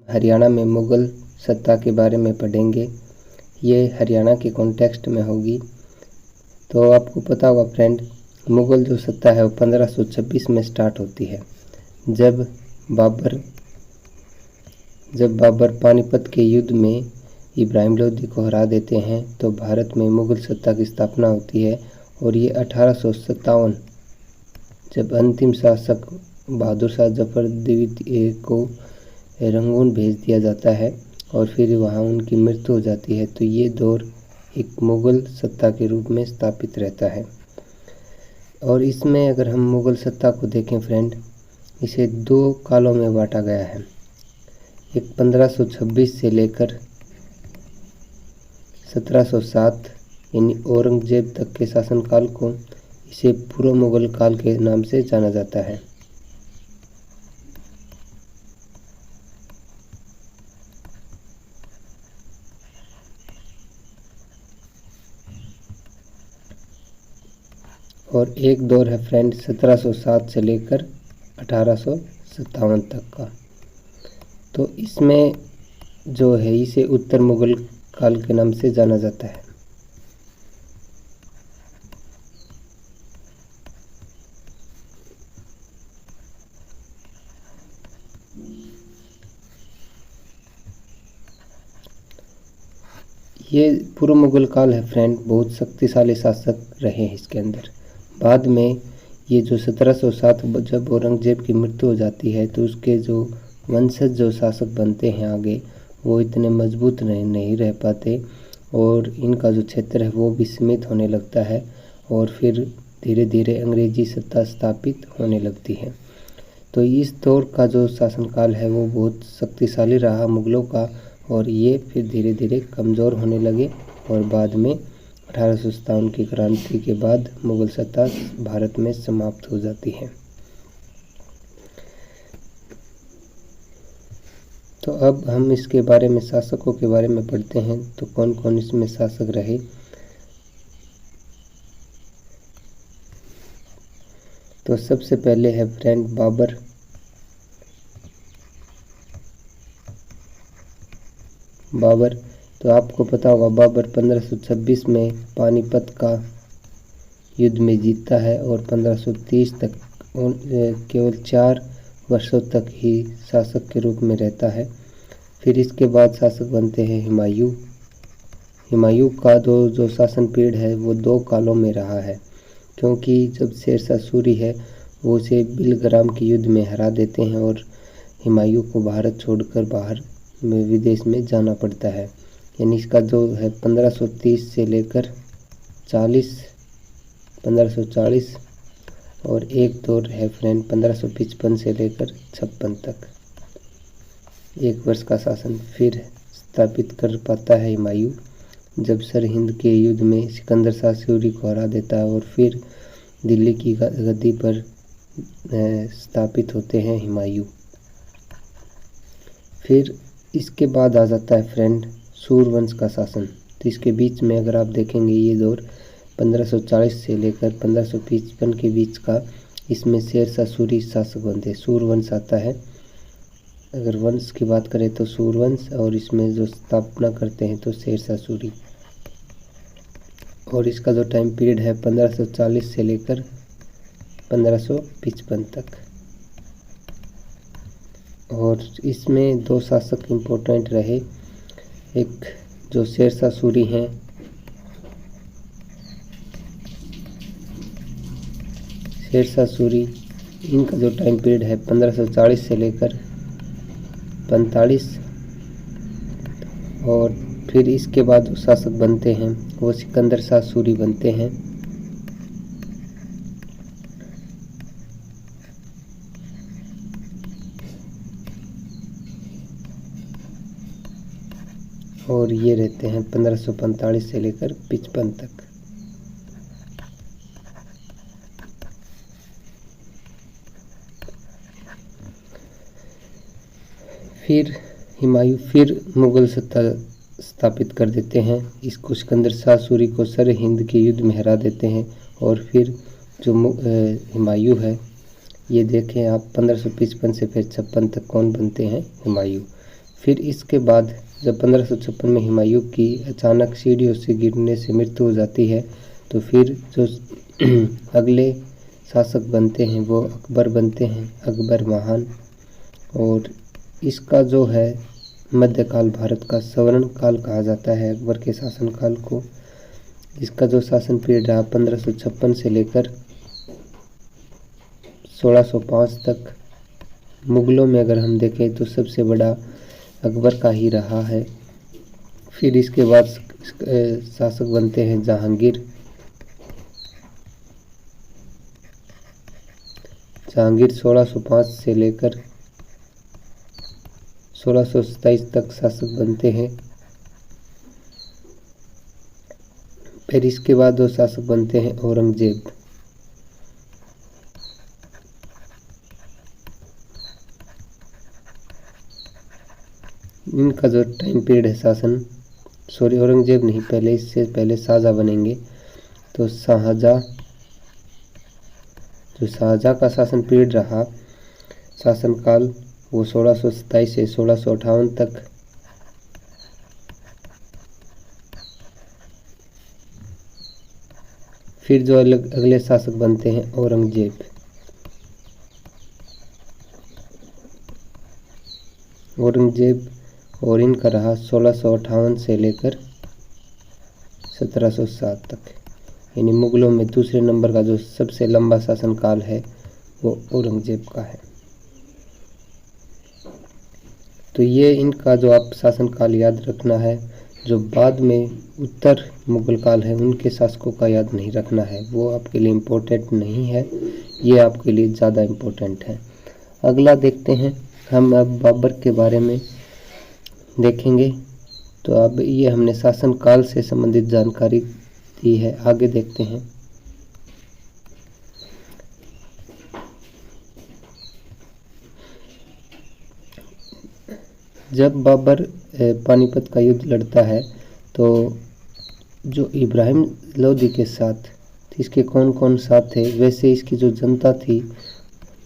हरियाणा में मुग़ल सत्ता के बारे में पढ़ेंगे। ये हरियाणा के कॉन्टेक्स्ट में होगी। तो आपको पता होगा फ्रेंड, मुग़ल जो सत्ता है वो 1526 में स्टार्ट होती है, जब बाबर पानीपत के युद्ध में इब्राहिम लोदी को हरा देते हैं तो भारत में मुग़ल सत्ता की स्थापना होती है। और ये 1857 जब अंतिम शासक बहादुर शाह जफर द्वितीय को रंगून भेज दिया जाता है और फिर वहाँ उनकी मृत्यु हो जाती है, तो ये दौर एक मुग़ल सत्ता के रूप में स्थापित रहता है। और इसमें अगर हम मुग़ल सत्ता को देखें फ्रेंड, इसे 2 कालों में बांटा गया है। एक 1526 से लेकर 1707 यानी औरंगजेब तक के शासनकाल को इसे पूर्व मुग़ल काल के नाम से जाना जाता है। और एक दौर है फ्रेंड 1707 से लेकर 1857 तक का। तो इसमें जो है इसे उत्तर मुग़ल काल के नाम से जाना जाता है। ये पूर्व मुग़ल काल है फ्रेंड, बहुत शक्तिशाली शासक रहे हैं इसके अंदर। बाद में ये जो 1707 जब औरंगजेब की मृत्यु हो जाती है तो उसके जो वंशज जो शासक बनते हैं आगे, वो इतने मजबूत नहीं रह पाते और इनका जो क्षेत्र है वो भी सीमित होने लगता है और फिर धीरे धीरे अंग्रेजी सत्ता स्थापित होने लगती है। तो इस दौर का जो शासनकाल है वो बहुत शक्तिशाली रहा मुग़लों का, और ये फिर धीरे धीरे कमज़ोर होने लगे और बाद में 1857 की क्रांति के बाद मुग़ल सत्ता भारत में समाप्त हो जाती है। तो अब हम इसके बारे में, शासकों के बारे में पढ़ते हैं। तो कौन कौन इसमें शासक रहे। तो सबसे पहले है फ्रेंड बाबर। तो आपको पता होगा बाबर 1526 में पानीपत का युद्ध में जीतता है और 1530 तक केवल 4 वर्षों तक ही शासक के रूप में रहता है। फिर इसके बाद शासक बनते हैं हुमायूं। हुमायूं का जो शासन पीरियड है वो 2 कालों में रहा है, क्योंकि जब शेरशाह सूरी है वो उसे बिलग्राम के युद्ध में हरा देते हैं और हुमायूं को भारत छोड़कर बाहर में विदेश में जाना पड़ता है। यानी इसका जो है 1530 से लेकर 1540 और एक दौर है फ्रेंड 1555 से लेकर 56 तक। 1 वर्ष का शासन फिर स्थापित कर पाता है हुमायूं, जब सरहिंद के युद्ध में सिकंदर शाह सूरी को हरा देता है और फिर दिल्ली की गद्दी पर स्थापित होते हैं हुमायूं। फिर इसके बाद आ जाता है फ्रेंड सूरवंश का शासन। तो इसके बीच में अगर आप देखेंगे ये दौर 1540 से लेकर 1555 के बीच का, इसमें शेरशाह सूरी शासक बनते हैं, सूरवंश आता है। अगर वंश की बात करें तो सूरवंश, और इसमें जो स्थापना करते हैं तो शेरशाह सूरी। और इसका जो टाइम पीरियड है 1540 से लेकर 1555 तक। और इसमें 2 शासक इम्पोर्टेंट रहे, एक जो शेरशाह सूरी हैं, शेरशाह सूरी, इनका जो टाइम पीरियड है 1540 से लेकर 45। और फिर इसके बाद जो शासक बनते हैं वो सिकंदर शाह सूरी बनते हैं। और ये रहते हैं 1545 से लेकर 55 तक। फिर हुमायूं फिर मुग़ल सत्ता स्थापित कर देते हैं। इसको सिकंदर शाह सूरी को सरहिंद के युद्ध में हरा देते हैं। और फिर जो हुमायूं है, ये देखें आप 1555 से फिर 56 तक कौन बनते हैं, हुमायूं। फिर इसके बाद जब 1556 में हुमायूं की अचानक सीढ़ियों से गिरने से मृत्यु हो जाती है तो फिर जो अगले शासक बनते हैं वो अकबर बनते हैं, अकबर महान। और इसका जो है मध्यकाल भारत का स्वर्ण काल कहा जाता है अकबर के शासनकाल को। इसका जो शासन पीरियड रहा 1556 से लेकर 1605 तक। मुगलों में अगर हम देखें तो सबसे बड़ा अकबर का ही रहा है। फिर इसके बाद शासक बनते हैं जहांगीर। जहांगीर 1605 से लेकर 1627 तक शासक बनते हैं। फिर इसके बाद दो शासक बनते हैं औरंगजेब। इनका जो टाइम पीरियड है शासन, सॉरी औरंगजेब नहीं, पहले इससे पहले शाहजहाँ बनेंगे। तो शाहजहाँ, जो शाहजहाँ का शासन पीरियड रहा शासनकाल वो 1627 से 1658 तक। फिर जो अगले शासक बनते हैं औरंगजेब। औरंगजेब और इनका रहा 1658 से लेकर 1707 तक। यानी मुगलों में दूसरे नंबर का जो सबसे लंबा शासनकाल है वो औरंगजेब का है। तो ये इनका जो आप शासनकाल याद रखना है। जो बाद में उत्तर मुगल काल है उनके शासकों का याद नहीं रखना है, वो आपके लिए इम्पोर्टेंट नहीं है, ये आपके लिए ज़्यादा इम्पोर्टेंट है। अगला देखते हैं हम अब बाबर के बारे में देखेंगे। तो अब ये हमने शासनकाल से संबंधित जानकारी दी है, आगे देखते हैं। जब बाबर पानीपत का युद्ध लड़ता है तो जो इब्राहिम लोदी के साथ, इसके कौन कौन साथ थे, वैसे इसकी जो जनता थी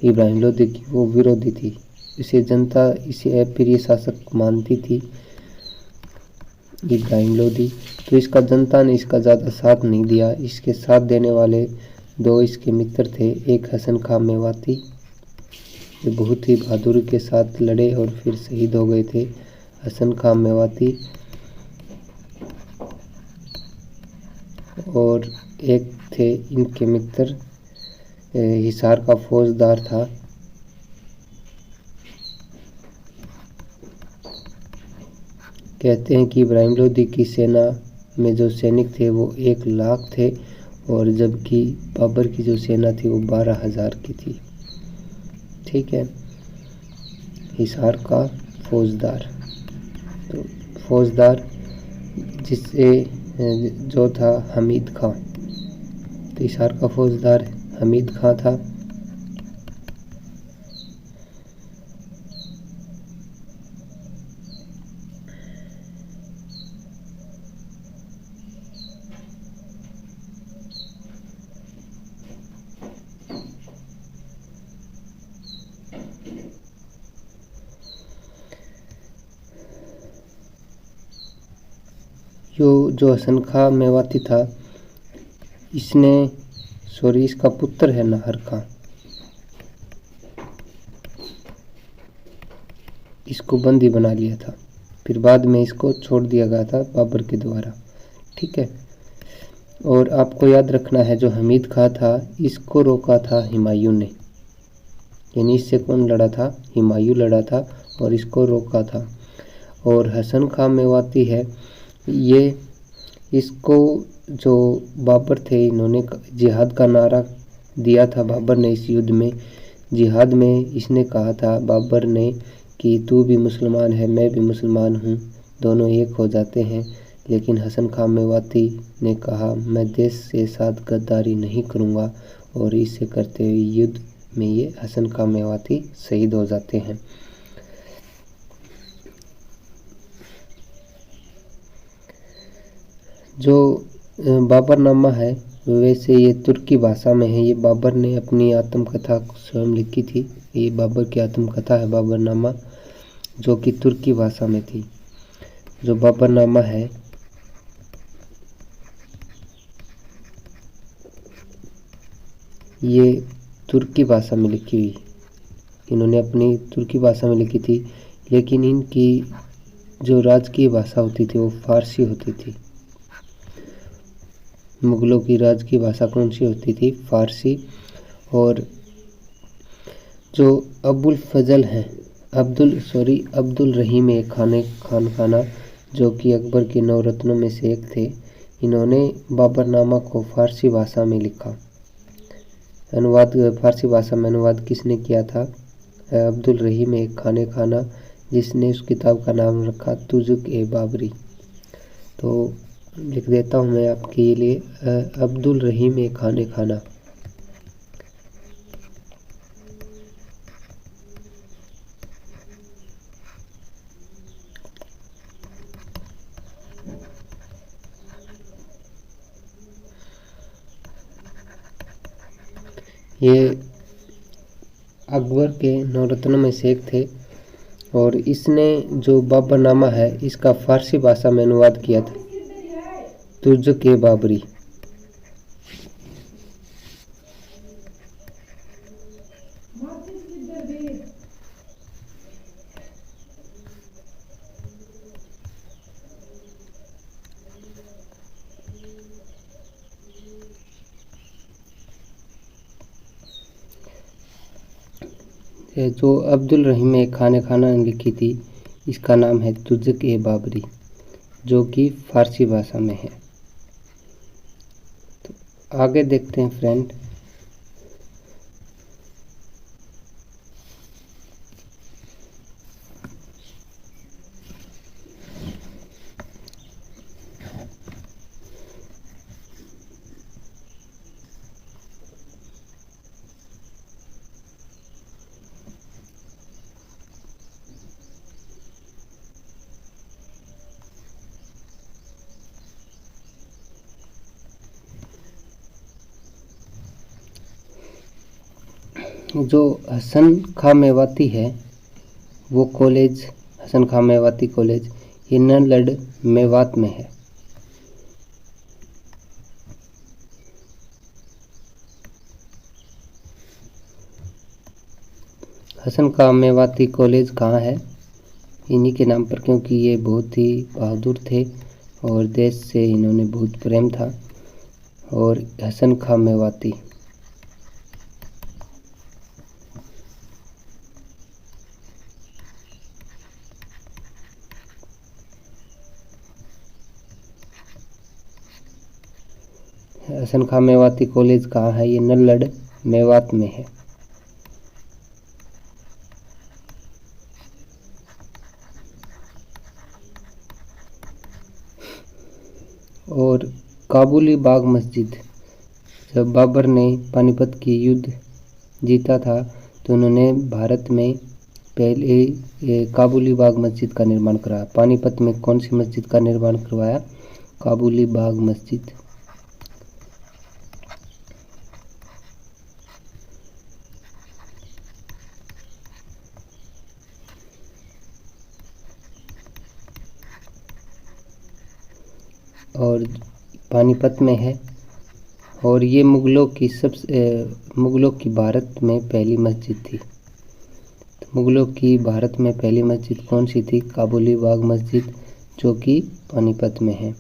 इब्राहिम लोदी की वो विरोधी थी। इसे जनता इसे अप्रिय शासक मानती थी इब्राहिम लोदी। तो इसका जनता ने इसका ज़्यादा साथ नहीं दिया। इसके साथ देने वाले दो इसके मित्र थे, एक हसन खां मेवाती, ये बहुत ही बहादुरी के साथ लड़े और फिर शहीद हो गए थे हसन खां मेवाती। और एक थे इनके मित्र हिसार का फौजदार था कहते हैं कि इब्राहिम लोदी की सेना में जो सैनिक थे वो 1 लाख थे और जबकि बाबर की जो सेना थी वो 12,000 की थी। ठीक है, हिसार का फौजदार, तो फौजदार जिससे जो था हमीद खां, तो हिसार का फौजदार हमीद खां था। जो हसन खां मेवाती था इसने, सॉरी इसका पुत्र है नाहर खां, इसको बंदी बना लिया था, फिर बाद में इसको छोड़ दिया गया था बाबर के द्वारा। ठीक है, और आपको याद रखना है जो हमीद खां था इसको रोका था हुमायूं ने, यानी इससे कौन लड़ा था, हुमायूं लड़ा था और इसको रोका था। और हसन खां मेवाती है ये, इसको जो बाबर थे इन्होंने जिहाद का नारा दिया था बाबर ने इस युद्ध में। जिहाद में इसने कहा था बाबर ने कि तू भी मुसलमान है मैं भी मुसलमान हूँ, दोनों एक हो जाते हैं। लेकिन हसन खां मेवाती ने कहा मैं देश के साथ गद्दारी नहीं करूँगा और इसे करते हुए युद्ध में ये हसन खां मेवाती शहीद हो जाते हैं। जो बाबरनामा है वैसे ये तुर्की भाषा में है। ये बाबर ने अपनी आत्मकथा स्वयं लिखी थी, ये बाबर की आत्मकथा है बाबरनामा। जो कि तुर्की भाषा में थी। जो बाबरनामा है ये तुर्की भाषा में लिखी हुई, इन्होंने अपनी तुर्की भाषा में लिखी थी, लेकिन इनकी जो राजकीय भाषा होती थी वो फारसी होती थी। मुगलों की राजकीय भाषा कौन सी होती थी? फारसी। और जो अब्दुल रहीम खान खाना, जो कि अकबर के 9 रत्नों में से एक थे, इन्होंने बाबरनामा को फारसी भाषा में लिखा। फारसी भाषा में अनुवाद किसने किया था? अब्दुल रहीम खाना, जिसने उस किताब का नाम रखा तुज़ुक-ए-बाबरी। तो लिख देता हूँ मैं आपके लिए, अब्दुल रहीम खाना। ये अकबर के 9 रत्नों में से एक थे और इसने जो बाबरनामा है इसका फारसी भाषा में अनुवाद किया था, तुज़ुक-ए-बाबरी। जो अब्दुल रहीम खाना ने लिखी थी इसका नाम है तुज़ुक-ए-बाबरी, जो कि फारसी भाषा में है। तो आगे देखते हैं फ्रेंड। जो हसन खां मेवाती है वो कॉलेज, हसन खां मेवाती कॉलेज, ये नलड मेवात में है। हसन खां मेवाती कॉलेज कहाँ है? इन्हीं के नाम पर, क्योंकि ये बहुत ही बहादुर थे और देश से इन्होंने बहुत प्रेम था। और हसन खां मेवाती, हसन खां मेवाती कॉलेज कहाँ है? ये नल्लड़ मेवात में है। और काबुली बाग मस्जिद, जब बाबर ने पानीपत की युद्ध जीता था तो उन्होंने भारत में पहले काबुली बाग मस्जिद का निर्माण कराया। पानीपत में कौन सी मस्जिद का निर्माण करवाया? काबुली बाग मस्जिद। और पानीपत में है। और ये मुगलों की भारत में पहली मस्जिद थी। तो मुगलों की भारत में पहली मस्जिद कौन सी थी? काबुली बाग मस्जिद, जो कि पानीपत में है।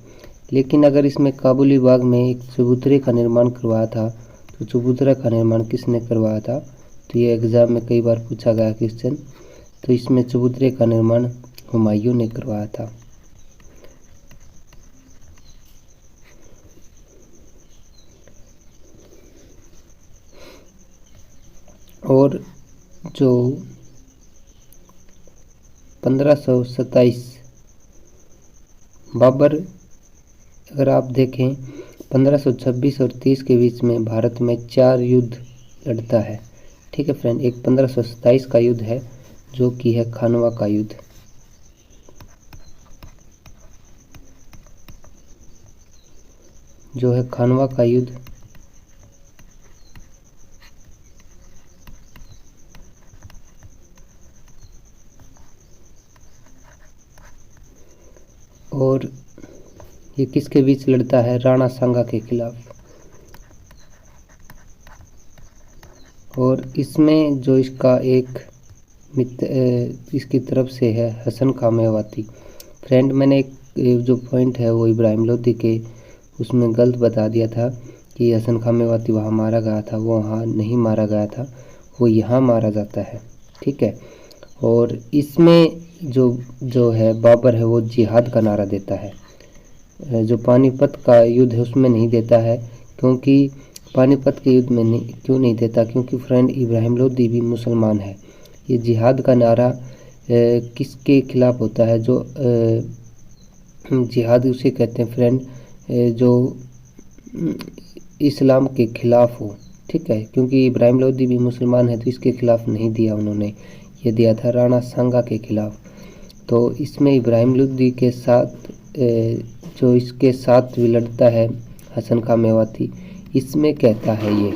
लेकिन अगर इसमें काबुली बाग में एक चबूतरे का निर्माण करवाया था तो चबूतरा का निर्माण किसने करवाया था? तो ये एग्ज़ाम में कई बार पूछा गया क्वेश्चन। तो इसमें चबूतरे का निर्माण हुमायूं ने करवाया था। और जो 1527 बाबर, अगर आप देखें 1526 और 30 के बीच में भारत में 4 युद्ध लड़ता है। ठीक है फ्रेंड, एक 1527 का युद्ध है जो कि है खानवा का युद्ध। जो है खानवा का युद्ध। और ये किसके बीच लड़ता है? राणा सांगा के खिलाफ। और इसमें जो इसका एक मित्र इसकी तरफ से है हसन खां मेवाती। फ्रेंड, मैंने एक जो पॉइंट है वो इब्राहिम लोदी के उसमें गलत बता दिया था कि हसन खां मेवाती वहाँ मारा गया था। वो वहाँ नहीं मारा गया था, वो यहाँ मारा जाता है, ठीक है। और इसमें जो है बाबर है वो जिहाद का नारा देता है। जो पानीपत का युद्ध है उसमें नहीं देता है, क्योंकि पानीपत के युद्ध में क्यों नहीं देता? क्योंकि फ्रेंड इब्राहिम लोदी भी मुसलमान है। ये जिहाद का नारा किसके खिलाफ होता है? जो जिहाद उसे कहते हैं फ्रेंड जो इस्लाम के खिलाफ हो, ठीक है। क्योंकि इब्राहिम लोदी भी मुसलमान है तो इसके खिलाफ नहीं दिया उन्होंने, ये दिया था राणा सांगा के खिलाफ। तो इसमें इब्राहिम लोदी के साथ जो इसके साथ भी लड़ता है हसन खां मेवाती, इसमें कहता है ये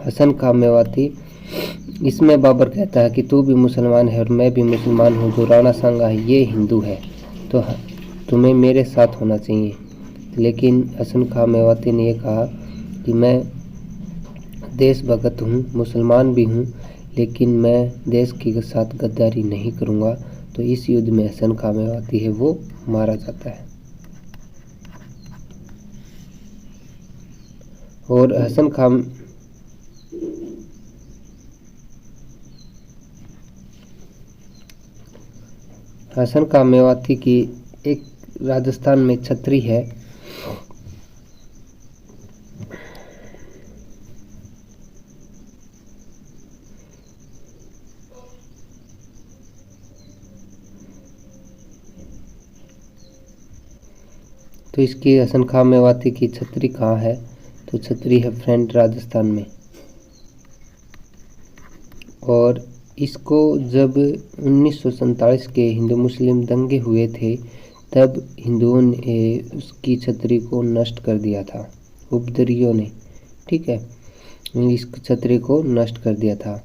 हसन खां मेवाती, इसमें बाबर कहता है कि तू भी मुसलमान है और मैं भी मुसलमान हूँ, जो राणा सांगा है ये हिंदू है, तो तुम्हें मेरे साथ होना चाहिए। लेकिन हसन खां मेवाती ने ये कहा कि मैं देशभक्त हूँ, मुसलमान भी हूँ, लेकिन मैं देश के साथ गद्दारी नहीं करूँगा। तो इस युद्ध में हसन खां मेवाती है वो मारा जाता है। और हसन खां मेवाती की एक राजस्थान में छतरी है। तो इसकी हसन खां मेवाती की छतरी कहाँ है? तो छतरी है फ्रेंड राजस्थान में। और इसको जब 1947 के हिंदू मुस्लिम दंगे हुए थे तब हिंदुओं ने उसकी छतरी को नष्ट कर दिया था, उपद्रवियों ने, ठीक है, इस छतरी को नष्ट कर दिया था।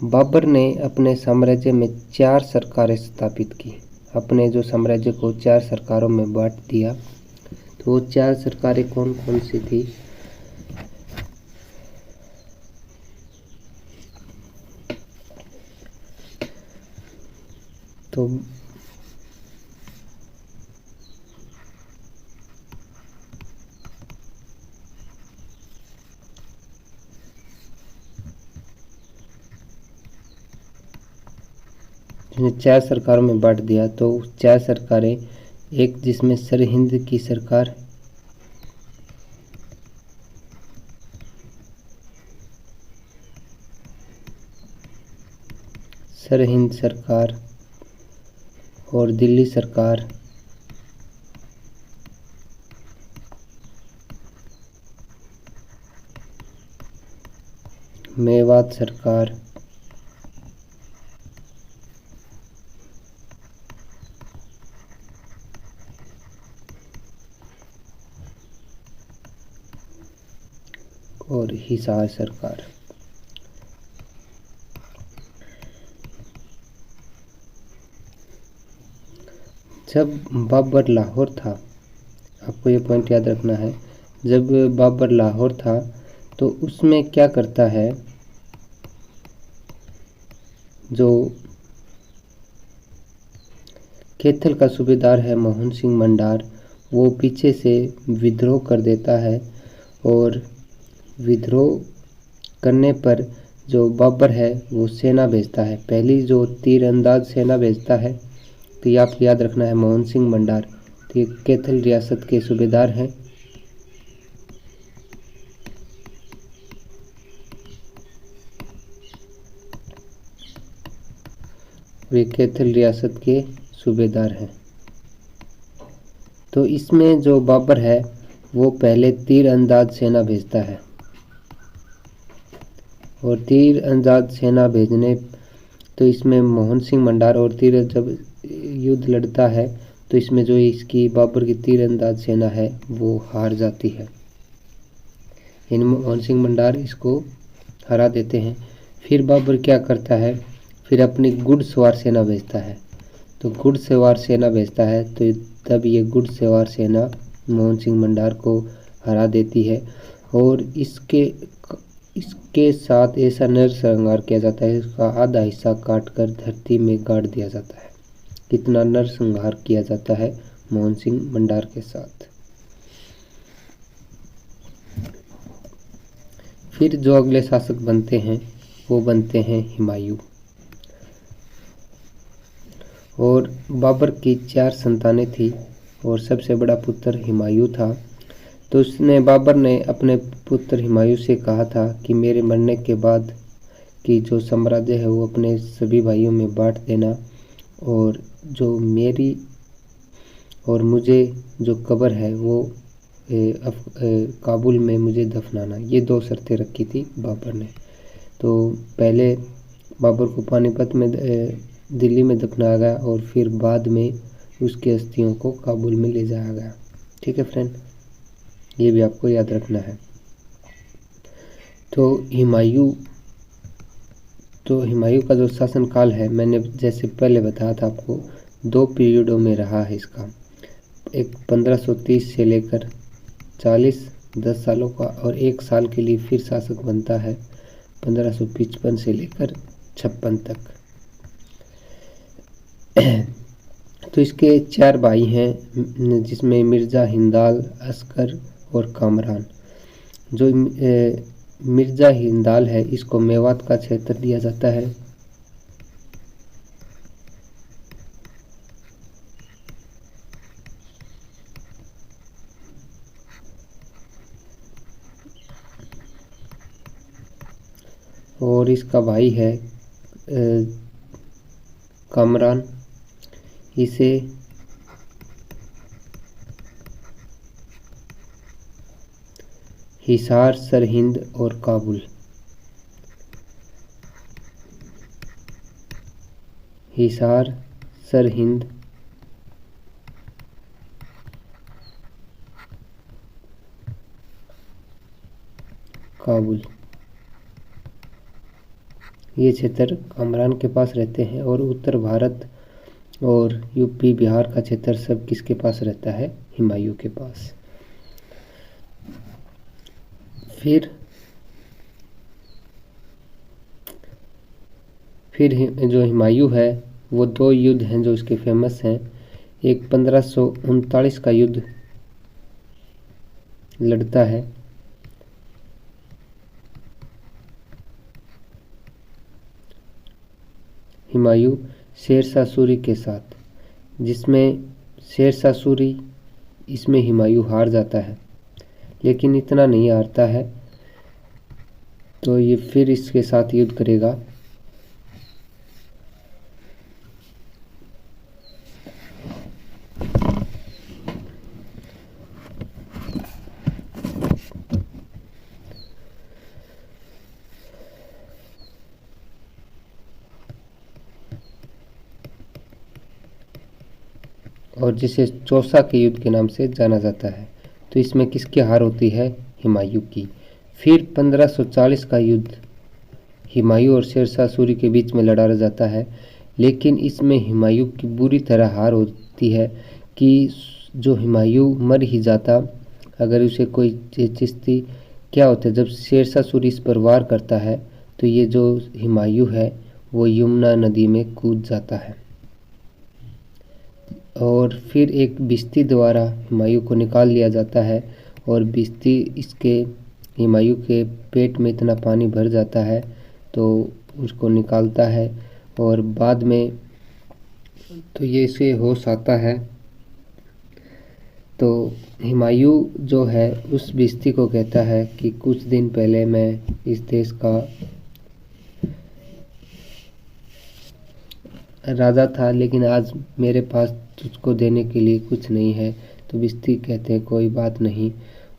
बाबर ने अपने साम्राज्य में 4 सरकारें स्थापित की, अपने जो साम्राज्य को 4 सरकारों में बांट दिया। तो वो 4 सरकारें कौन कौन सी थी? तो जिन्हें 4 सरकारों में बांट दिया, तो 4 सरकारें, एक जिसमें सरहिंद की सरकार, सरहिंद सरकार और दिल्ली सरकार, मेवात सरकार, और हिसार सरकार। जब बाबर लाहौर था, आपको ये पॉइंट याद रखना है, जब बाबर लाहौर था तो उसमें क्या करता है, जो कैथल का सूबेदार है मोहन सिंह मंडार, वो पीछे से विद्रोह कर देता है। और विद्रोह करने पर जो बाबर है वो सेना भेजता है, पहली जो तीरंदाज सेना भेजता है। तो ये आपको याद रखना है, मोहन सिंह मंडार, तो ये कैथल रियासत के सूबेदार हैं। वे कैथल रियासत के सूबेदार हैं। तो इसमें जो बाबर है वो पहले तीरंदाज सेना भेजता है, और तीरंदाज सेना भेजने, तो इसमें मोहन सिंह मंडार और तीर जब युद्ध लड़ता है तो इसमें जो इसकी बाबर की तीरंदाज सेना है वो हार जाती है। इन मोहन सिंह मंडार इसको हरा देते हैं। फिर बाबर क्या करता है, फिर अपनी घुड़सवार सेना भेजता है। तो घुड़सवार सेना भेजता है। तो तब ये घुड़सवार सेना मोहन सिंह मंडार को हरा देती है और इसके साथ ऐसा नरसंहार किया जाता है, इसका आधा हिस्सा काटकर धरती में गाड़ दिया जाता है। कितना नरसंहार किया जाता है मोहन सिंह मंडार के साथ। फिर जो अगले शासक बनते हैं वो बनते हैं हुमायूं। और बाबर की 4 संतानें थी और सबसे बड़ा पुत्र हुमायूं था। तो बाबर ने अपने पुत्र हुमायूं से कहा था कि मेरे मरने के बाद की जो साम्राज्य है वो अपने सभी भाइयों में बांट देना और जो मेरी और मुझे जो कब्र है वो काबुल में मुझे दफनाना। ये 2 शर्तें रखी थी बाबर ने। तो पहले बाबर को पानीपत में दिल्ली में दफनाया गया और फिर बाद में उसकी अस्थियों को काबुल में ले जाया गया। ठीक है फ्रेंड, ये भी आपको याद रखना है। तो हुमायूं का जो शासनकाल है, मैंने जैसे पहले बताया था आपको, 2 पीरियडों में रहा है इसका। एक 1530 से लेकर 40 10 सालों का, और 1 साल के लिए फिर शासक बनता है 1555 से लेकर 56 तक। तो इसके 4 भाई हैं जिसमें मिर्ज़ा हिंदाल, अस्कर और कामरान। जो मिर्ज़ा हिंदाल है इसको मेवात का क्षेत्र दिया जाता है। और इसका भाई है कामरान, इसे हिसार, सरहिंद और काबुल, हिसार, सरहिंद, काबुल, ये क्षेत्र कामरान के पास रहते हैं। और उत्तर भारत और यूपी बिहार का क्षेत्र सब किसके पास रहता है? हुमायूं के पास। फिर जो हुमायूं है वो 2 युद्ध हैं जो इसके फेमस हैं। एक 1539 का युद्ध लड़ता है, हुमायूं शेरशाह सूरी के साथ, जिसमें शेरशाह सूरी इसमें हुमायूं हार जाता है, लेकिन इतना नहीं हारता है। तो ये फिर इसके साथ युद्ध करेगा। और जिसे चौसा के युद्ध के नाम से जाना जाता है। तो इसमें किसकी हार होती है? हुमायूं की। फिर 1540 का युद्ध हुमायूं और शेरशाह सूरी के बीच में लड़ा जाता है, लेकिन इसमें हुमायूं की बुरी तरह हार होती है कि जो हुमायूं मर ही जाता अगर उसे कोई चिश्ती। क्या होता है, जब शेरशाह सूरी इस पर वार करता है तो ये जो हुमायूं है वो यमुना नदी में कूद जाता है। और फिर एक बिस्ती द्वारा हुमायूं को निकाल लिया जाता है और बिस्ती इसके हुमायूं के पेट में इतना पानी भर जाता है तो उसको निकालता है। और बाद में तो ये इसे होश आता है। तो हुमायूं जो है उस बिस्ती को कहता है कि कुछ दिन पहले मैं इस देश का राजा था, लेकिन आज मेरे पास तुझको देने के लिए कुछ नहीं है। तो बिस्ती कहते हैं कोई बात नहीं।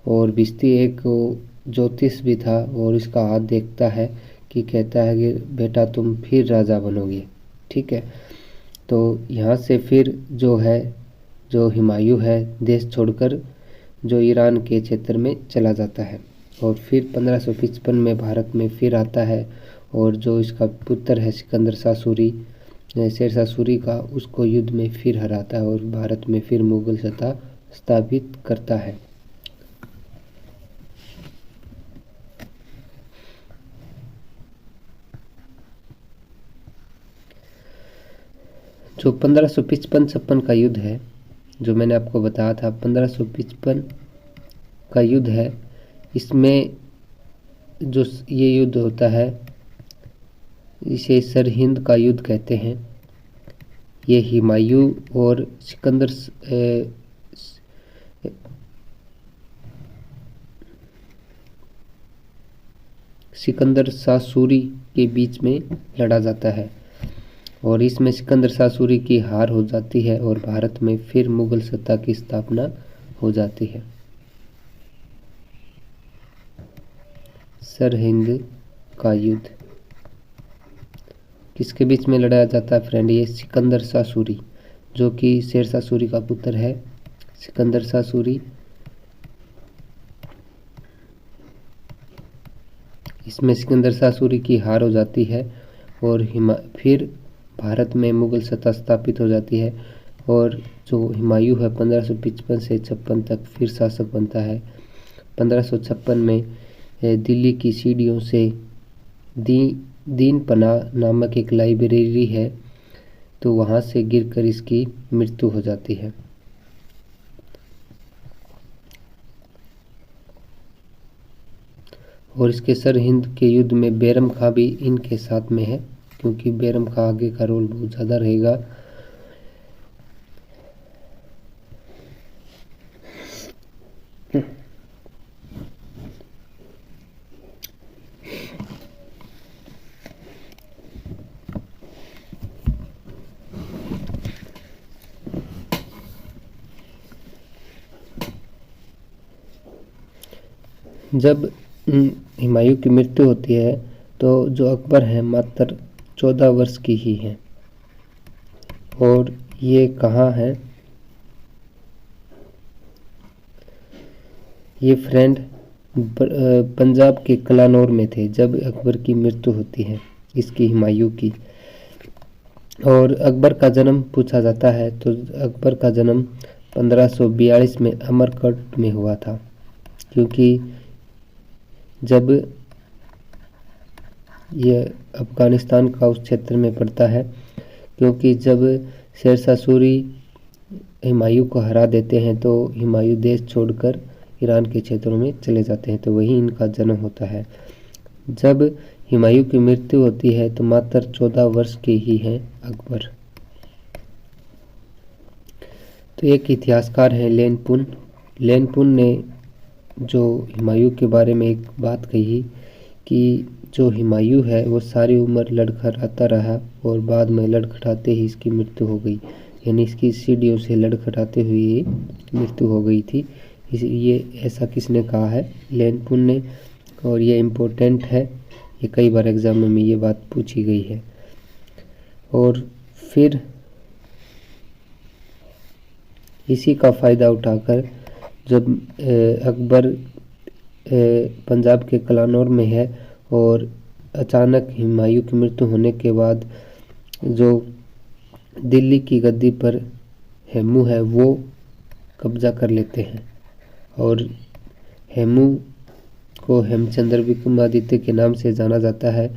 और बिस्ती एक ज्योतिष भी था और इसका हाथ देखता है कि कहता है कि बेटा तुम फिर राजा बनोगे। ठीक है, तो यहाँ से फिर जो हुमायूं है देश छोड़कर जो ईरान के क्षेत्र में चला जाता है और फिर 1555 में भारत में फिर आता है। और जो इसका पुत्र है सिकंदर शाह सूरी शेरशाह सूरी का, उसको युद्ध में फिर हराता है और भारत में फिर मुगल सत्ता स्थापित करता है। जो 1555-56 का युद्ध है, जो मैंने आपको बताया था 1555 का युद्ध है, इसमें जो ये युद्ध होता है इसे सरहिंद का युद्ध कहते हैं। ये हुमायूं और सिकंदर शाह सूरी के बीच में लड़ा जाता है और इसमें सिकंदर शाह सूरी की हार हो जाती है और भारत में फिर मुगल सत्ता की स्थापना हो जाती है। सरहिंद का युद्ध किसके बीच में लड़ाया जाता है फ्रेंड? ये सिकंदर शाह सूरी, जो कि शेरशाह सूरी का पुत्र है। सिकंदर शाह सूरी, इसमें सिकंदर शाह सूरी की हार हो जाती है और फिर भारत में मुगल सत्ता स्थापित हो जाती है और जो हुमायूं है 1555 से 56 तक फिर शासक बनता है। 1556 में दिल्ली की सीढ़ियों से दीन पनाह नामक एक लाइब्रेरी है, तो वहाँ से गिरकर इसकी मृत्यु हो जाती है। और इसके सरहिंद के युद्ध में बैरम खां भी इनके साथ में है, क्योंकि बैरम खां आगे का रोल बहुत ज़्यादा रहेगा। जब हुमायूं की मृत्यु होती है तो जो अकबर हैं मात्र 14 वर्ष की ही हैं और ये कहाँ है? ये फ्रेंड पंजाब के कलानौर में थे जब अकबर की मृत्यु होती है, इसकी हुमायूं की। और अकबर का जन्म पूछा जाता है तो अकबर का जन्म 1542 में अमरकंटक में हुआ था, क्योंकि जब ये अफगानिस्तान का उस क्षेत्र में पड़ता है, क्योंकि जब शेरशाह सूरी हुमायूं को हरा देते हैं तो हुमायूं देश छोड़कर ईरान के क्षेत्रों में चले जाते हैं, तो वहीं इनका जन्म होता है। जब हुमायूं की मृत्यु होती है तो मात्र 14 वर्ष के ही हैं अकबर। तो एक इतिहासकार हैं लेनपुन ने जो हुमायूं के बारे में एक बात कही कि जो हुमायूं है वो सारी उम्र लड़खड़ाता रहा और बाद में लड़खड़ाते ही इसकी मृत्यु हो गई, यानी इसकी सीढ़ियों से लड़खड़ाते हुए मृत्यु हो गई थी। ये ऐसा किसने कहा है? लेनपुन ने। और ये इम्पोर्टेंट है, ये कई बार एग्जाम में ये बात पूछी गई है। और फिर इसी का फ़ायदा उठाकर जब अकबर पंजाब के कलानौर में है और अचानक हुमायूं की मृत्यु होने के बाद जो दिल्ली की गद्दी पर हेमू है वो कब्जा कर लेते हैं और हेमू को हेमचंद्र विक्रमादित्य के नाम से जाना जाता है।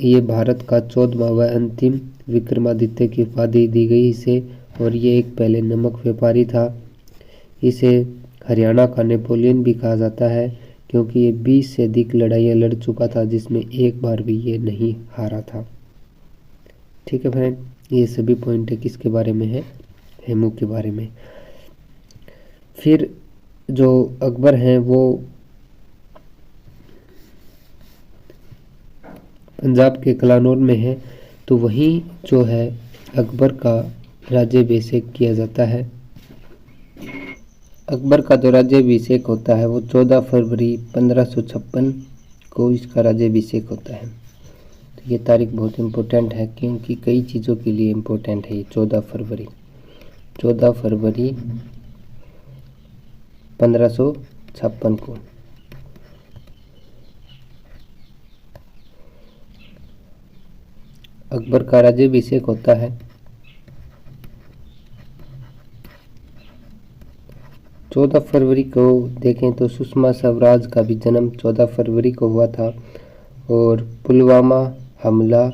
ये भारत का 14वां व अंतिम विक्रमादित्य की उपाधि दी गई इसे, और ये एक पहले नमक व्यापारी था। इसे हरियाणा का नेपोलियन भी कहा जाता है, क्योंकि ये 20 से अधिक लड़ाइयाँ लड़ चुका था जिसमें एक बार भी ये नहीं हारा था। ठीक है फ्रेंड, ये सभी पॉइंट किसके बारे में है? हेमू के बारे में। फिर जो अकबर हैं वो पंजाब के कलानौर में है, तो वहीं जो है अकबर का राज्याभिषेक किया जाता है। अकबर का जो राज्याभिषेक होता है वो 14 फरवरी 1556 को इसका राज्याभिषेक होता है। तो ये तारीख बहुत इम्पोर्टेंट है, क्योंकि कई चीज़ों के लिए इम्पोर्टेंट है ये 14 फरवरी 1556 को। अकबर का राज्याभिषेक होता है। 14 फरवरी को देखें तो सुषमा स्वराज का भी जन्म 14 फरवरी को हुआ था, और पुलवामा हमला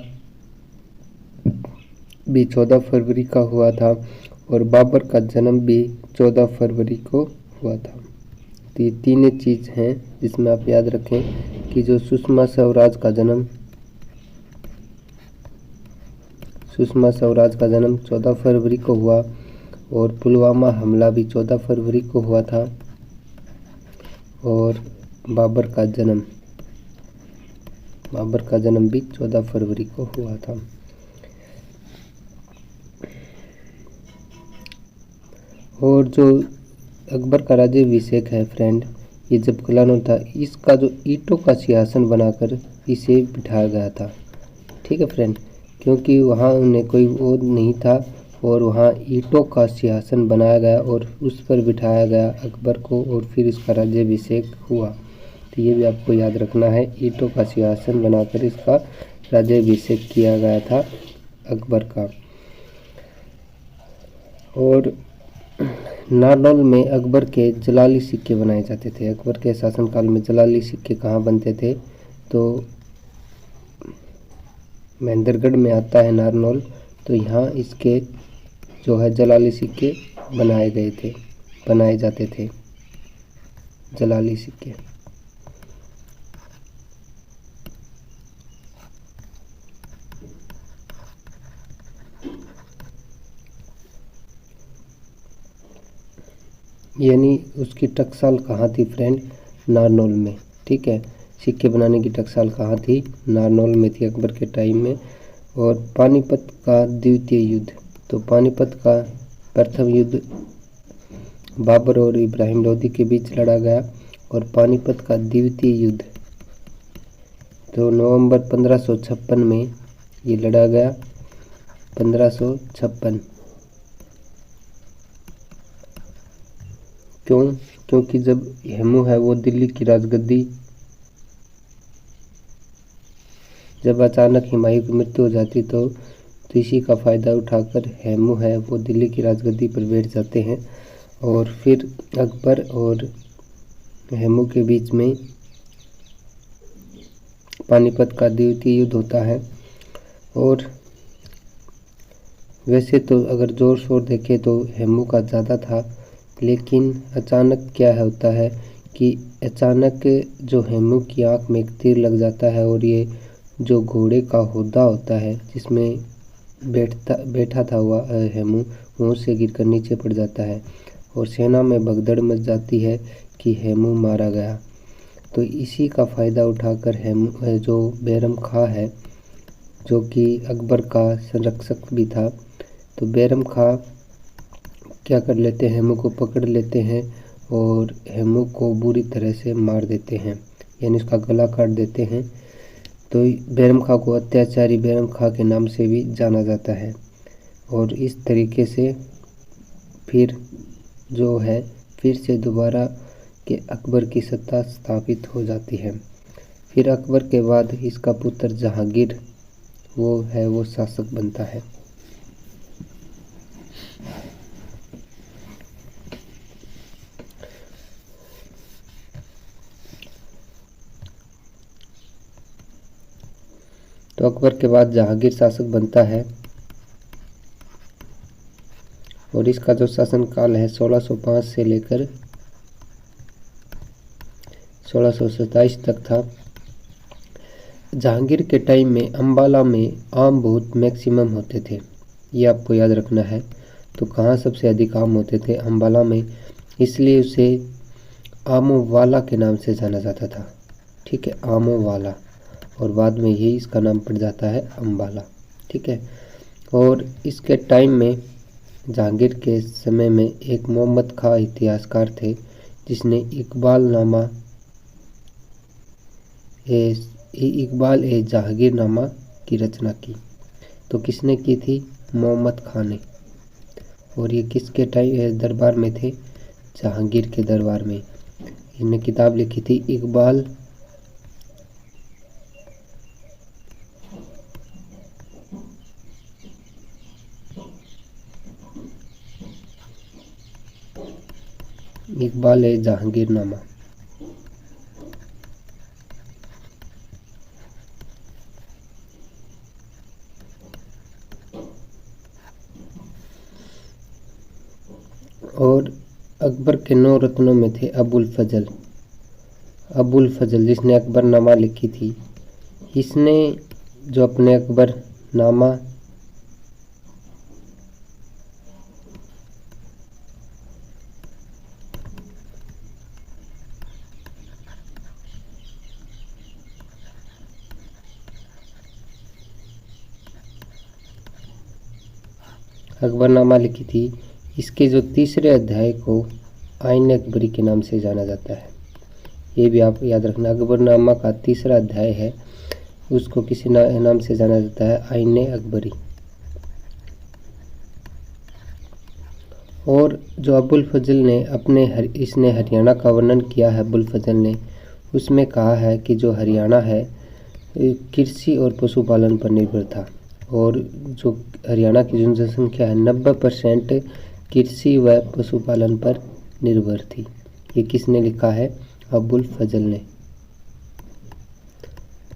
भी 14 फरवरी का हुआ था, और बाबर का जन्म भी 14 फरवरी को हुआ था। तो ये तीन चीज़ हैं जिसमें आप याद रखें कि जो सुषमा स्वराज का जन्म 14 फरवरी को हुआ, और पुलवामा हमला भी 14 फरवरी को हुआ था, और बाबर का जन्म भी 14 फरवरी को हुआ था। और जो अकबर का राज्याभिषेक है फ्रेंड, ये जब कलानौर था, इसका जो ईंटों का सिंहासन बनाकर इसे बिठाया गया था। ठीक है फ्रेंड, क्योंकि वहाँ उन्हें कोई और नहीं था, और वहाँ ईंटों का सिंहासन बनाया गया और उस पर बिठाया गया अकबर को, और फिर इसका राज्याभिषेक हुआ। तो ये भी आपको याद रखना है, ईंटों का सिंहासन बनाकर इसका राज्याभिषेक किया गया था अकबर का। और नारनौल में अकबर के जलाली सिक्के बनाए जाते थे। अकबर के शासनकाल में जलाली सिक्के कहाँ बनते थे, तो महेंद्रगढ़ में आता है नारनौल, तो यहाँ इसके जो है जलाली सिक्के बनाए जाते थे जलाली सिक्के। यानी उसकी टकसाल कहाँ थी फ्रेंड, नारनौल में। ठीक है, सिक्के बनाने की टकसाल कहाँ थी, नारनौल में थी अकबर के टाइम में। और पानीपत का द्वितीय युद्ध, तो पानीपत का प्रथम युद्ध बाबर और इब्राहिम लोदी के बीच लड़ा गया, और पानीपत का द्वितीय युद्ध तो नवंबर 1556 में ये लड़ा गया। 1556 क्योंकि जब हेमू है वो दिल्ली की राजगद्दी, जब अचानक हुमायूं की मृत्यु हो जाती तो इसी का फ़ायदा उठाकर हेमू है वो दिल्ली की राजगद्दी पर बैठ जाते हैं, और फिर अकबर और हेमू के बीच में पानीपत का द्वितीय युद्ध होता है। और वैसे तो अगर जोर शोर देखें तो हेमू का ज़्यादा था, लेकिन अचानक क्या होता है कि अचानक जो हेमू की आंख में एक तीर लग जाता है, और ये जो घोड़े का होदा होता है जिसमें बैठा था हुआ हेमू, वो से गिरकर नीचे पड़ जाता है, और सेना में भगदड़ मच जाती है कि हेमू मारा गया। तो इसी का फ़ायदा उठाकर हेमू जो बैरम खां है, जो कि अकबर का संरक्षक भी था, तो बैरम खां क्या कर लेते हैं, हेमू को पकड़ लेते हैं और हेमू को बुरी तरह से मार देते हैं, यानी उसका गला काट देते हैं। तो बैरम खां को अत्याचारी बैरम खां के नाम से भी जाना जाता है। और इस तरीके से फिर जो है फिर से दोबारा के अकबर की सत्ता स्थापित हो जाती है। फिर अकबर के बाद इसका पुत्र जहांगीर वो शासक बनता है। तो अकबर के बाद जहांगीर शासक बनता है, और इसका जो शासनकाल है 1605 से लेकर 1627 तक था। जहांगीर के टाइम में अम्बाला में आम बहुत मैक्सिमम होते थे, ये आपको याद रखना है। तो कहाँ सबसे अधिक आम होते थे, अम्बाला में, इसलिए उसे आमोवाला के नाम से जाना जाता था। ठीक है, आमोवाला, और बाद में यही इसका नाम पड़ जाता है अम्बाला। ठीक है, और इसके टाइम में जहांगीर के समय में एक मोहम्मद खां इतिहासकार थे जिसने इकबाल ए जहांगीरनामा की रचना की। तो किसने की थी, मोहम्मद खां ने। और ये किसके टाइम दरबार में थे, जहांगीर के दरबार में। इन्हें किताब लिखी थी इकबाल है जहांगीरनामा। और अकबर के 9 रत्नों में थे अबुल फजल। अबुल फजल जिसने अकबरनामा लिखी थी, इसने जो अपने अकबरनामा अकबरनामा लिखी थी, इसके जो तीसरे अध्याय को आईन अकबरी के नाम से जाना जाता है। ये भी आप याद रखना, अकबरनामा का तीसरा अध्याय है, उसको किसी नाम से जाना जाता है, आईन अकबरी। और जो अबुल फजल ने इसने हरियाणा का वर्णन किया है अबुल फजल ने, उसमें कहा है कि जो हरियाणा है कृषि और पशुपालन पर निर्भर था, और जो हरियाणा की जनसंख्या है 90% कृषि व पशुपालन पर निर्भर थी। ये किसने लिखा है? अबुल फजल ने।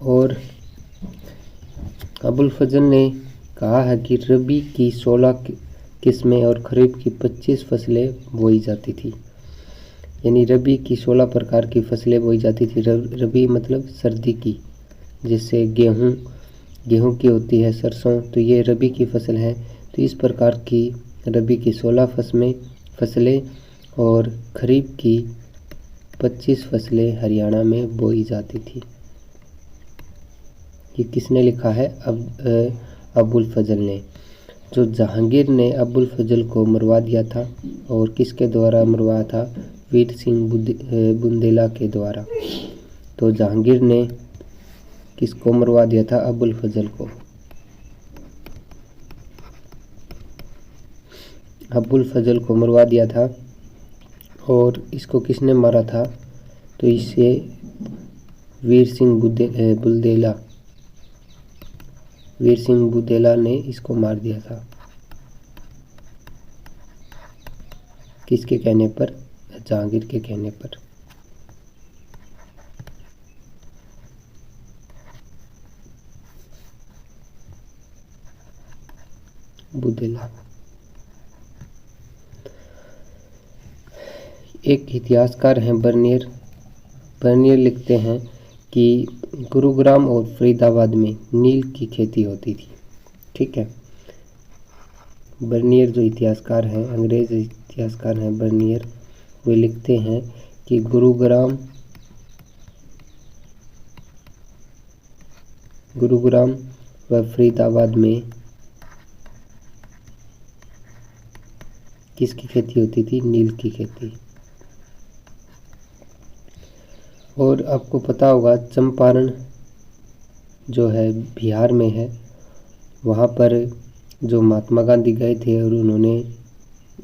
और अबुल फजल ने कहा है कि रबी की 16 किस्में और खरीफ की 25 फसलें बोई जाती थी। यानी रबी की 16 प्रकार की फसलें बोई जाती थी। रबी मतलब सर्दी की, जिससे गेहूं की होती है, सरसों, तो ये रबी की फसल है। तो इस प्रकार की रबी की 16 फसलें और खरीफ की 25 फसलें हरियाणा में बोई जाती थी। ये किसने लिखा है? अबुल फजल ने। जो जहांगीर ने अबुल फजल को मरवा दिया था, और किसके द्वारा मरवाया था? वीर सिंह बुंदेला के द्वारा। तो जहांगीर ने किसको मरवा दिया था? अबुल फजल को। अबुल फजल को मरवा दिया था। और इसको किसने मारा था? तो इसे वीर सिंह बुदेला ने इसको मार दिया था। किसके कहने पर? जहांगीर के कहने पर। बुदेला। एक इतिहासकार हैं बर्नियर लिखते हैं कि गुरुग्राम और फरीदाबाद में नील की खेती होती थी। ठीक है, बर्नियर जो इतिहासकार हैं, अंग्रेज इतिहासकार हैं बर्नियर, वे लिखते हैं कि गुरुग्राम व फरीदाबाद में किसकी खेती होती थी? नील की खेती। और आपको पता होगा चंपारण जो है बिहार में है, वहाँ पर जो महात्मा गांधी गए थे और उन्होंने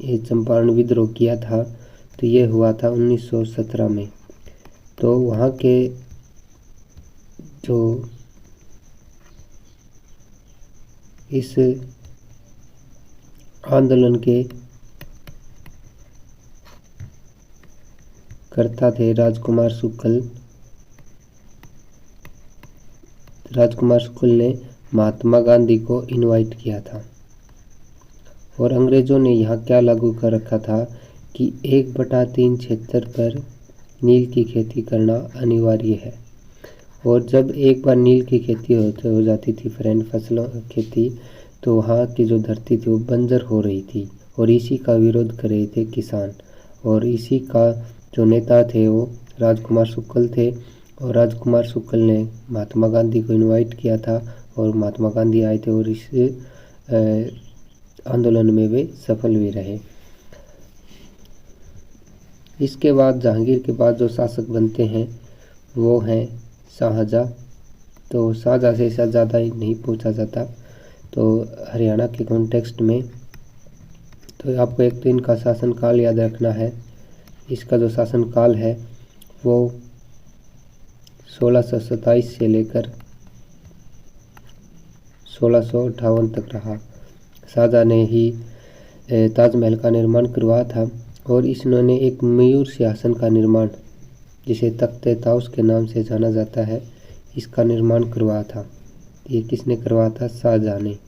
ये चंपारण विद्रोह किया था, तो ये हुआ था 1917 में। तो वहाँ के जो इस आंदोलन के करता थे राजकुमार शुक्ल ने महात्मा गांधी को इनवाइट किया था। और अंग्रेज़ों ने यहाँ क्या लागू कर रखा था कि 1/3 क्षेत्र पर नील की खेती करना अनिवार्य है। और जब एक बार नील की खेती हो जाती थी, फ्रेंड फसलों खेती, तो वहाँ की जो धरती थी वो बंजर हो रही थी, और इसी का विरोध कर रहे थे किसान। और इसी का जो नेता थे वो राजकुमार शुक्ल थे, और राजकुमार शुक्ल ने महात्मा गांधी को इनवाइट किया था, और महात्मा गांधी आए थे, और इस आंदोलन में वे सफल भी रहे। इसके बाद जहांगीर के बाद जो शासक बनते हैं वो हैं शाहजहाँ। तो शाहजहाँ से ज़्यादा ही नहीं पूछा जाता, तो हरियाणा के कॉन्टेक्स्ट में तो आपको एक तो इनका शासनकाल याद रखना है। इसका जो शासनकाल है वो 1627 से लेकर 1658 तक रहा। शाहजहाँ ने ही ताजमहल का निर्माण करवाया था, और इन्होंने एक मयूर सिंहासन का निर्माण, जिसे तख्त ताउस के नाम से जाना जाता है, इसका निर्माण करवाया था। ये किसने करवाया था? शाहजहां ने।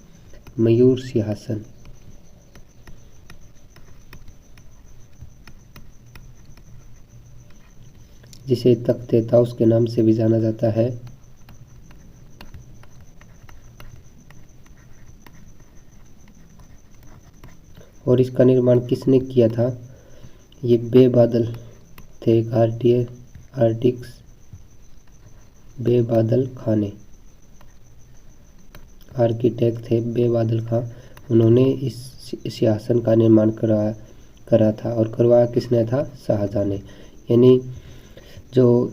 मयूर सिंहासन, जिसे तख्त ताउस के नाम से भी जाना जाता है, और इसका निर्माण किसने किया था? ये बेबादल थे, आर्टिक्स बेबादल खां ने, आर्किटेक्ट थे बेबादल खां। उन्होंने इस सिंहासन का निर्माण करा था, और करवाया किसने था? शाहजहां ने। यानी जो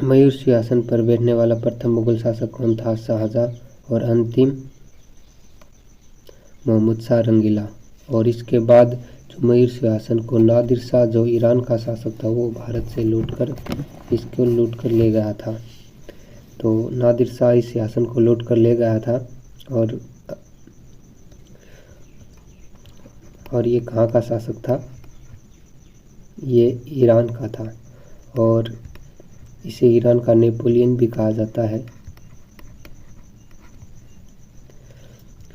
मयूर सिंहासन पर बैठने वाला प्रथम मुगल शासक कौन था? शाहजहां। और अंतिम मोहम्मद शाह रंगीला। और इसके बाद जो मयूर सिंहासन को नादिर शाह, जो ईरान का शासक था, वो भारत से इसको लूट कर ले गया था। तो नादिर शाह इस सिंहासन को लूट कर ले गया था। और ये कहाँ का शासक था? ये ईरान का था, और इसे ईरान का नेपोलियन भी कहा जाता है।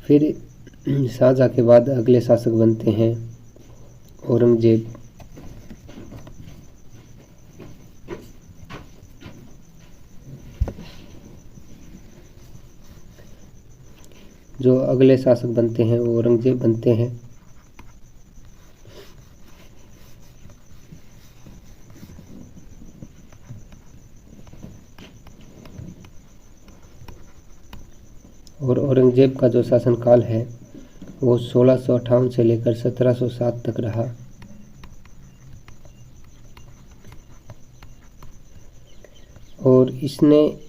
फिर शाहजहां के बाद अगले शासक बनते हैं औरंगजेब। जो अगले शासक बनते हैं वो औरंगजेब बनते हैं। और औरंगजेब का जो शासनकाल है वो 1658 से लेकर 1707 तक रहा। और इसने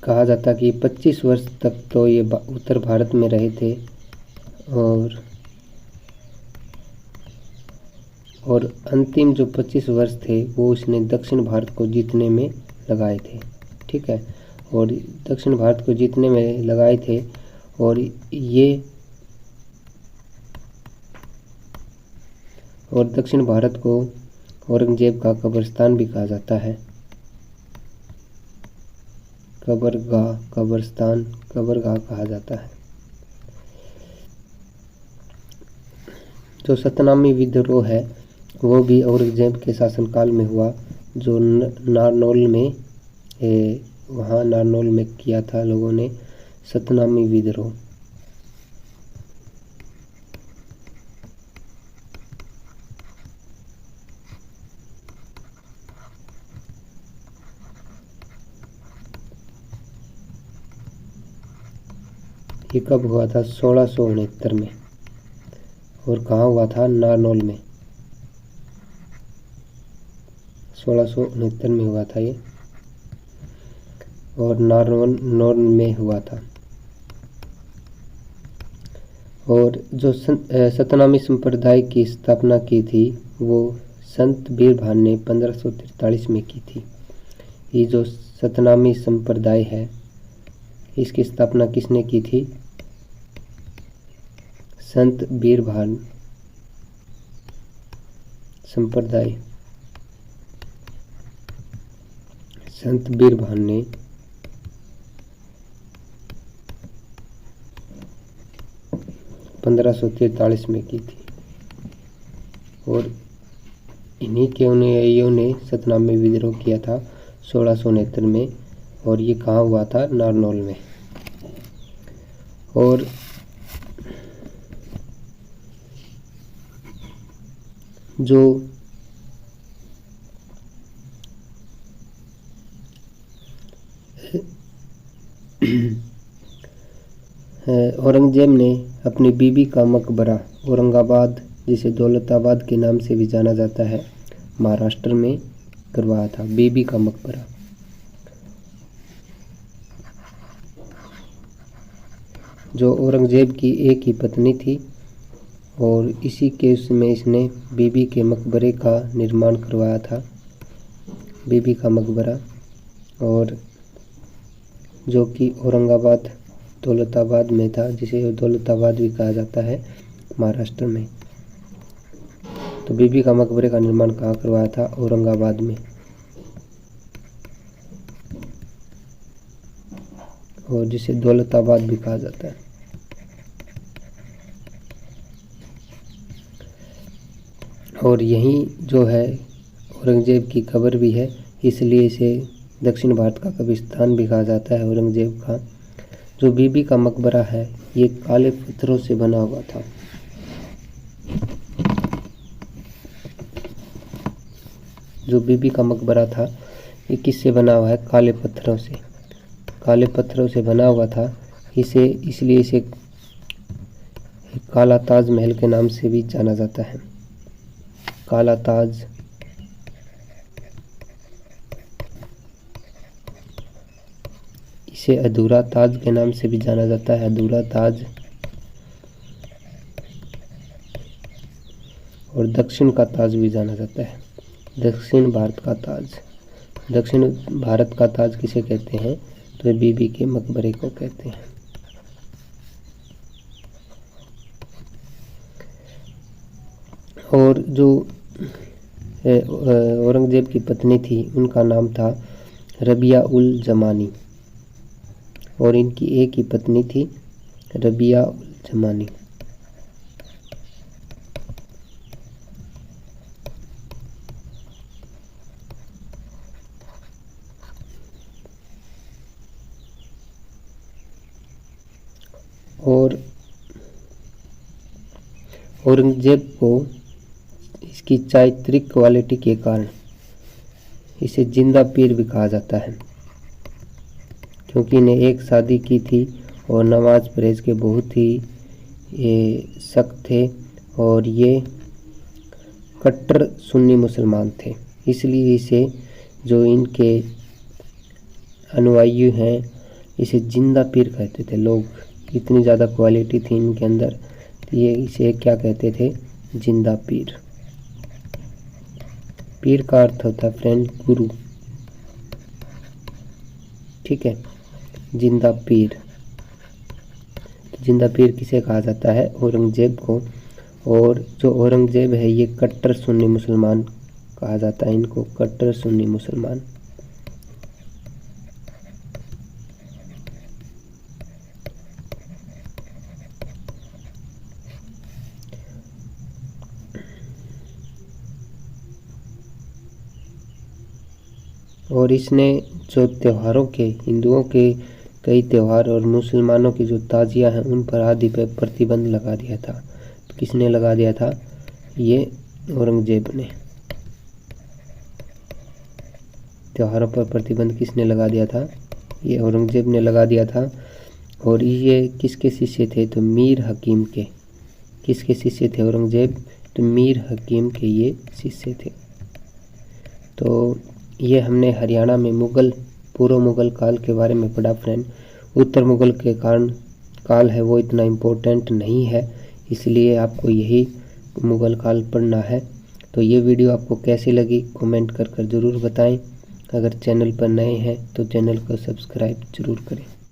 कहा जाता कि 25 वर्ष तक तो ये उत्तर भारत में रहे थे, और अंतिम जो 25 वर्ष थे वो इसने दक्षिण भारत को जीतने में लगाए थे। ठीक है, और दक्षिण भारत को जीतने में लगाए थे। और दक्षिण भारत को औरंगजेब का कब्रिस्तान भी कहा जाता है। कब्रगाह कहा जाता है। जो सतनामी विद्रोह है वो भी औरंगजेब के शासनकाल में हुआ, जो नारनौल में किया था लोगों ने सतनामी विद्रोह। ये कब हुआ था? 1669 में। और कहाँ हुआ था? नारनौल में। 1669 में हुआ था ये, और नारनौल में हुआ था। और जो सतनामी संप्रदाय की स्थापना की थी वो संत बीरभान ने 1543 में की थी। ये जो सतनामी संप्रदाय है इसकी स्थापना किसने की थी? संत बीरभान संप्रदाय, संत बीरभान ने 1543 में की थी। और इन्हीं के अनुयायियों ने सतनामी विद्रोह किया था 1669 में, और ये कहाँ हुआ था? नारनौल में। और जो औरंगजेब ने अपनी बीबी का मकबरा औरंगाबाद, जिसे दौलताबाद के नाम से भी जाना जाता है, महाराष्ट्र में करवाया था। बीबी का मकबरा। जो औरंगजेब की एक ही पत्नी थी, और इसी केस में इसने बीबी के मकबरे का निर्माण करवाया था, बीबी का मकबरा, और जो कि औरंगाबाद दौलताबाद में था, जिसे दौलताबाद भी कहा जाता है, महाराष्ट्र में। तो बीबी का मकबरे का निर्माण कहाँ करवाया था? औरंगाबाद में। और जिसे दौलताबाद भी कहा जाता है। और यहीं जो है औरंगजेब की कब्र भी है, इसलिए इसे दक्षिण भारत का कब्रिस्तान भी कहा जाता है औरंगजेब का। जो बीबी का मकबरा है ये काले पत्थरों से बना हुआ था। जो बीबी का मकबरा था ये किससे बना हुआ है? काले पत्थरों से। काले पत्थरों से बना हुआ था, इसलिए इसे काला ताज महल के नाम से भी जाना जाता है। काला ताज। इसे अधूरा ताज के नाम से भी जाना जाता है, अधूरा ताज। और दक्षिण का ताज भी जाना जाता है, दक्षिण भारत का ताज। दक्षिण भारत का ताज किसे कहते हैं? तो बीबी के मकबरे को कहते हैं। और जो औरंगजेब की पत्नी थी उनका नाम था रबिया उल जमानी। और इनकी एक ही पत्नी थी, रबिया उल जमानी। और औरंगजेब को इसकी चारित्रिक क्वालिटी के कारण इसे जिंदा पीर भी कहा जाता है, क्योंकि इन्हें एक शादी की थी और नमाज परहेज के बहुत ही सख्त थे और ये कट्टर सुन्नी मुसलमान थे। इसलिए इसे जो इनके अनुयायी हैं इसे जिंदा पीर कहते थे लोग। इतनी ज़्यादा क्वालिटी थी इनके अंदर, तो ये इसे क्या कहते थे? जिंदा पीर। पीर का अर्थ होता है फ्रेंड गुरु, ठीक है। जिंदा पीर। तो जिंदा पीर किसे कहा जाता है? औरंगजेब को। और जो औरंगजेब है ये कट्टर सुन्नी मुसलमान कहा जाता है इनको, कट्टर सुन्नी मुसलमान। और इसने जो त्योहारों के, हिंदुओं के कई त्यौहार और मुसलमानों की जो ताजिया हैं उन पर आदि पर प्रतिबंध लगा दिया था। तो किसने लगा दिया था? ये औरंगजेब ने। त्योहारों पर प्रतिबंध किसने लगा दिया था? ये औरंगजेब ने लगा दिया था। और ये किसके शिष्य थे? तो मीर हकीम के। किसके शिष्य थे औरंगजेब? तो मीर हकीम के ये शिष्य थे। तो ये हमने हरियाणा में मुग़ल, पूर्व मुग़ल काल के बारे में पढ़ा फ्रेंड। उत्तर मुग़ल के काल है वो इतना इम्पोर्टेंट नहीं है, इसलिए आपको यही मुग़ल काल पढ़ना है। तो ये वीडियो आपको कैसी लगी कमेंट कर ज़रूर बताएं। अगर चैनल पर नए हैं तो चैनल को सब्सक्राइब ज़रूर करें।